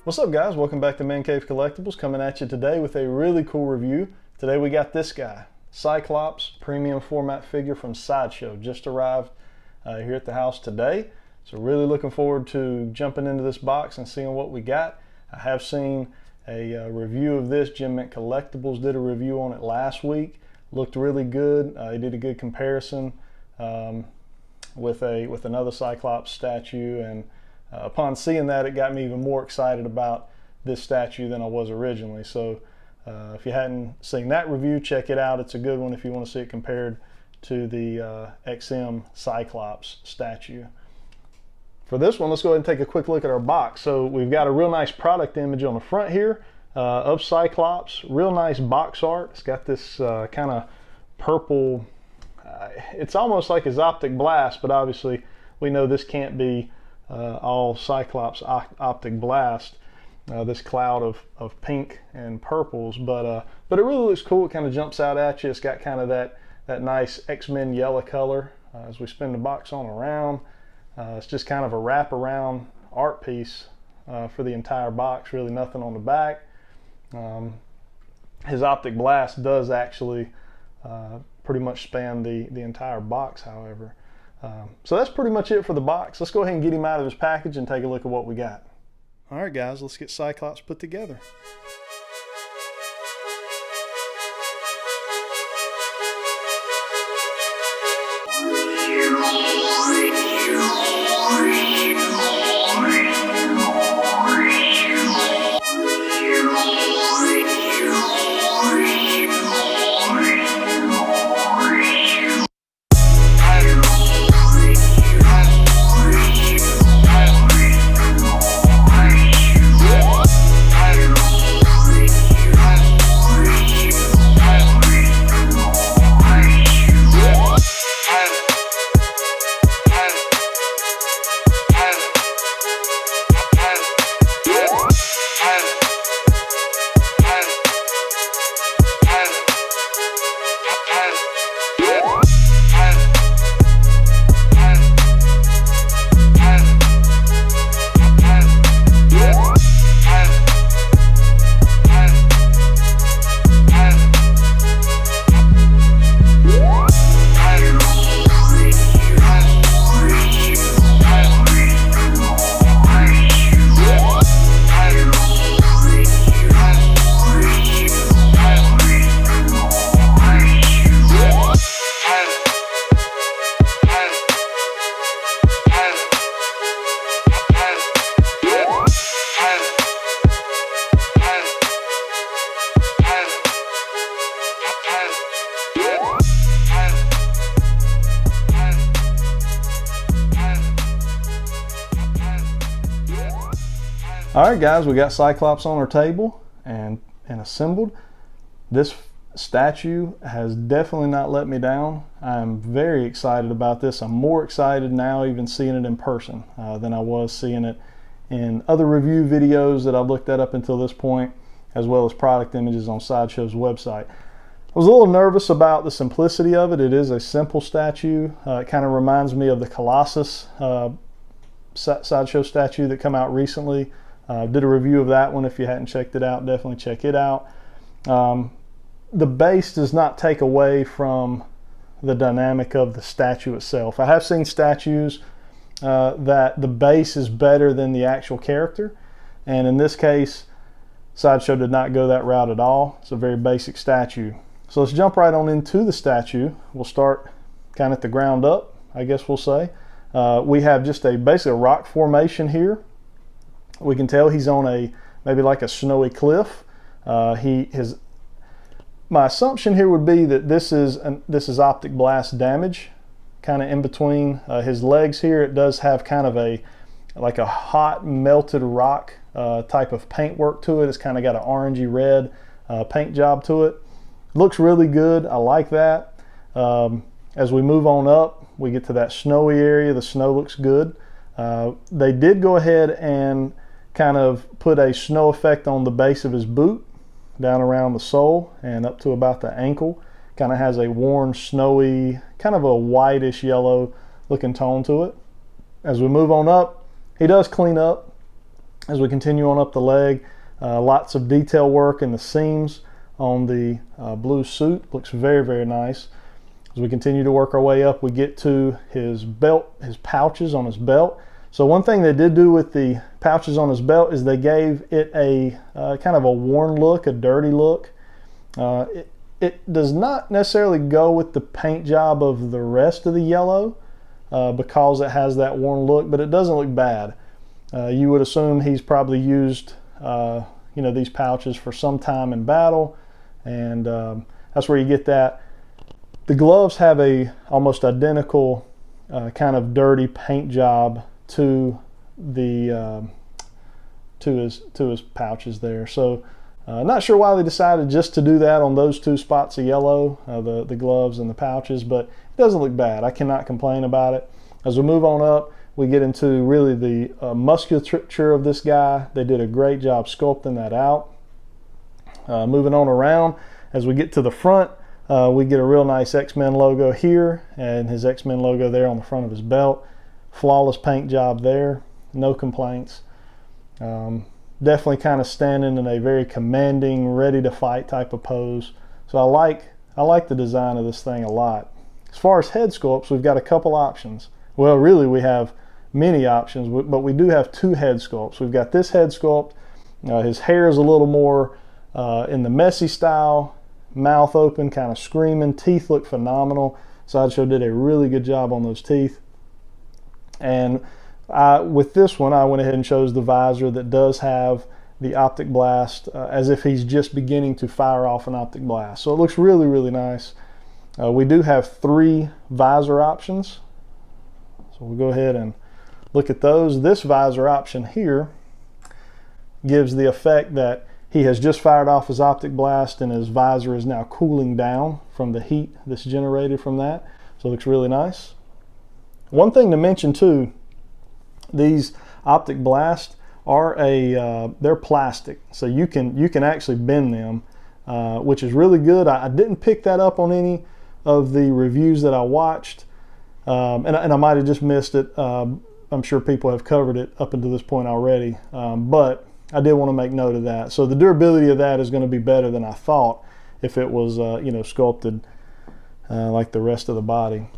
What's up guys, welcome back to Man Cave Collectibles, coming at you today with a really cool review. Today we got this guy, Cyclops premium format figure from Sideshow. Just arrived here at the house today. So really looking forward to jumping into this box and seeing what we got. I have seen a review of this. Jim Mint Collectibles did a review on it last week. Looked really good. He did a good comparison with another Cyclops statue, and upon seeing that, it got me even more excited about this statue than I was originally. So if you hadn't seen that review, check it out. It's a good one if you want to see it compared to the XM Cyclops statue. For this one, let's go ahead and take a quick look at our box. So we've got a real nice product image on the front here of Cyclops. Real nice box art. It's got this kind of purple, it's almost like his optic blast, but obviously we know this can't be all Cyclops optic blast, this cloud of pink and purples, but it really looks cool. It kind of jumps out at you. It's got kind of that nice X-Men yellow color. As we spin the box on around, it's just kind of a wraparound art piece for the entire box. Really nothing on the back. His optic blast does actually pretty much span the entire box, however. So that's pretty much it for the box. Let's go ahead and get him out of his package and take a look at what we got. All right guys, let's get Cyclops put together. All right guys, we got Cyclops on our table and assembled. This statue has definitely not let me down. I'm very excited about this. I'm more excited now even seeing it in person than I was seeing it in other review videos that I've looked at up until this point, as well as product images on Sideshow's website. I was a little nervous about the simplicity of it. It is a simple statue. It kind of reminds me of the Colossus Sideshow statue that came out recently. Did a review of that one. If you hadn't checked it out, definitely check it out. The base does not take away from the dynamic of the statue itself. I have seen statues that the base is better than the actual character, and in this case Sideshow did not go that route at all. It's a very basic statue. So let's jump right on into the statue. We'll start kind of at the ground up, I guess we'll say. We have just basically a rock formation here. We can tell he's on maybe like a snowy cliff. My assumption here would be that this is optic blast damage, kind of in between his legs here. It does have kind of like a hot melted rock type of paint work to it. It's kind of got an orangey red paint job to it. Looks really good. I like that. As we move on up, we get to that snowy area. The snow looks good. They did go ahead and kind of put a snow effect on the base of his boot, down around the sole and up to about the ankle. Kind of has a worn, snowy, kind of a whitish yellow looking tone to it. As we move on up, he does clean up. As we continue on up the leg, lots of detail work in the seams on the blue suit. Looks very, very nice. As we continue to work our way up, we get to his belt, his pouches on his belt. So one thing they did do with the pouches on his belt is they gave it a kind of a worn look, a dirty look. It does not necessarily go with the paint job of the rest of the yellow because it has that worn look, but it doesn't look bad. You would assume he's probably used these pouches for some time in battle, and that's where you get that. The gloves have a almost identical kind of dirty paint job to the to his pouches there. So not sure why they decided just to do that on those two spots of yellow, the gloves and the pouches, but it doesn't look bad. I cannot complain about it. As we move on up, we get into really the musculature of this guy. They did a great job sculpting that out. Moving on around, as we get to the front, we get a real nice X-Men logo here and his X-Men logo there on the front of his belt. Flawless paint job there, no complaints. Definitely kind of standing in a very commanding, ready to fight type of pose. So I like the design of this thing a lot. As far as head sculpts, we've got a couple options. Well, really we have many options, but we do have two head sculpts. We've got this head sculpt. His hair is a little more in the messy style, mouth open, kind of screaming. Teeth look phenomenal. Sideshow did a really good job on those teeth. And with this one, I went ahead and chose the visor that does have the optic blast, as if he's just beginning to fire off an optic blast. So it looks really, really nice. We do have 3 visor options. So we'll go ahead and look at those. This visor option here gives the effect that he has just fired off his optic blast and his visor is now cooling down from the heat that's generated from that. So it looks really nice. One thing to mention too, these optic blasts are they're plastic, so you can actually bend them, which is really good. I didn't pick that up on any of the reviews that I watched, and I might have just missed it. I'm sure people have covered it up until this point already, but I did want to make note of that. So the durability of that is going to be better than I thought if it was sculpted like the rest of the body.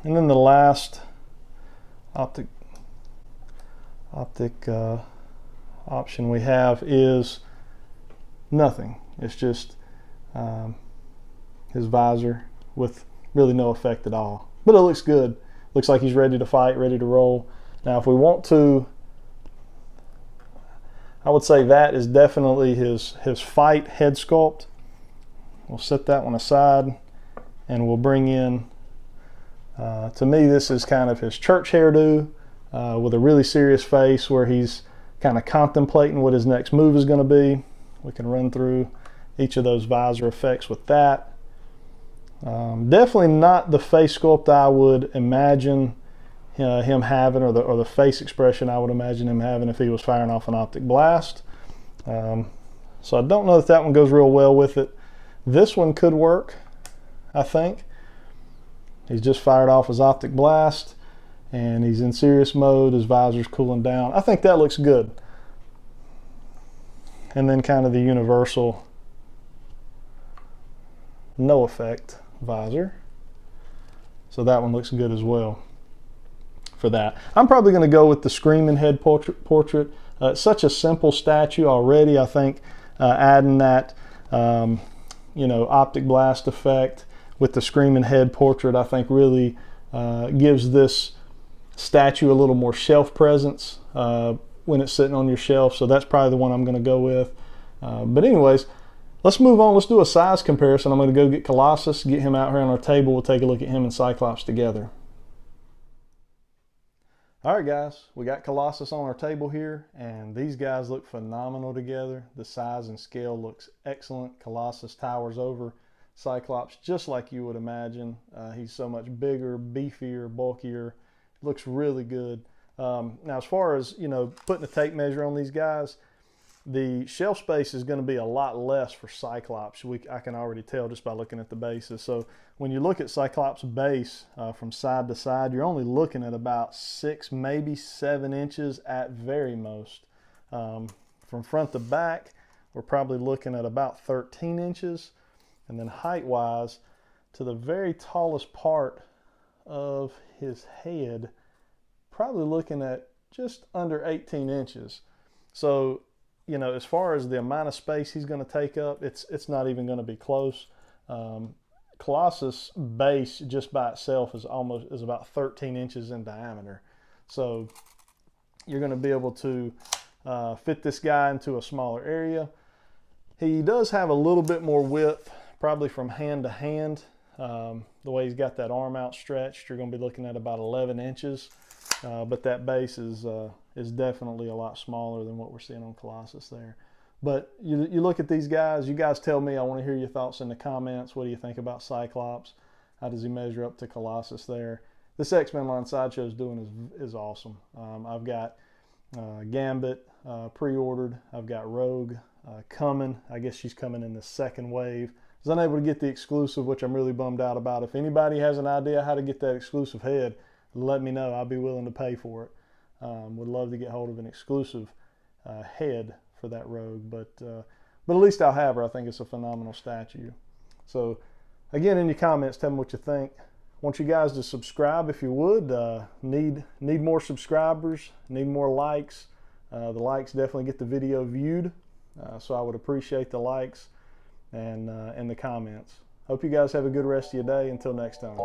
And then the last optic option we have is nothing. It's just his visor with really no effect at all. But it looks good. Looks like he's ready to fight, ready to roll. Now if we want to, I would say that is definitely his fight head sculpt. We'll set that one aside and we'll bring in, to me this is kind of his church hairdo with a really serious face where he's kind of contemplating what his next move is going to be. We can run through each of those visor effects with that. Definitely not the face sculpt I would imagine him having, or the face expression I would imagine him having if he was firing off an optic blast. So I don't know if that one goes real well with it. This one could work, I think. He's just fired off his optic blast and he's in serious mode. His visor's cooling down. I think that looks good. And then kind of the universal no effect visor. So that one looks good as well for that. I'm probably going to go with the screaming head portrait. It's such a simple statue already. I think adding that optic blast effect with the screaming head portrait, I think really gives this statue a little more shelf presence when it's sitting on your shelf. So that's probably the one I'm going to go with. But anyways, let's move on. Let's do a size comparison. I'm going to go get Colossus, get him out here on our table. We'll take a look at him and Cyclops together. All right, guys, we got Colossus on our table here, and these guys look phenomenal together. The size and scale looks excellent. Colossus towers over Cyclops just like you would imagine. He's so much bigger, beefier, bulkier. Looks really good. Now, as far as putting a tape measure on these guys, The shelf space is going to be a lot less for Cyclops. I can already tell just by looking at the bases. So when you look at Cyclops' base from side to side, you're only looking at about 6, maybe 7 inches at very most. From front to back, we're probably looking at about 13 inches. And then height-wise, to the very tallest part of his head, probably looking at just under 18 inches. So, you know, as far as the amount of space he's going to take up, it's not even going to be close. Colossus base just by itself is about 13 inches in diameter. So you're going to be able to fit this guy into a smaller area. He does have a little bit more width, probably from hand to hand. The way he's got that arm outstretched, you're going to be looking at about 11 inches. But that base is definitely a lot smaller than what we're seeing on Colossus there. But you look at these guys, you guys tell me, I want to hear your thoughts in the comments. What do you think about Cyclops? How does he measure up to Colossus there? This X-Men line Sideshow is doing is awesome. I've got Gambit pre-ordered. I've got Rogue coming. I guess she's coming in the second wave. I was unable to get the exclusive, which I'm really bummed out about. If anybody has an idea how to get that exclusive head, let me know. I'll be willing to pay for it. Would love to get hold of an exclusive head for that Rogue, but at least I'll have her. I think it's a phenomenal statue. So again, in your comments, tell me what you think. Want you guys to subscribe if you would. Need more subscribers, need more likes. The likes definitely get the video viewed, so I would appreciate the likes and the comments. Hope you guys have a good rest of your day. Until next time.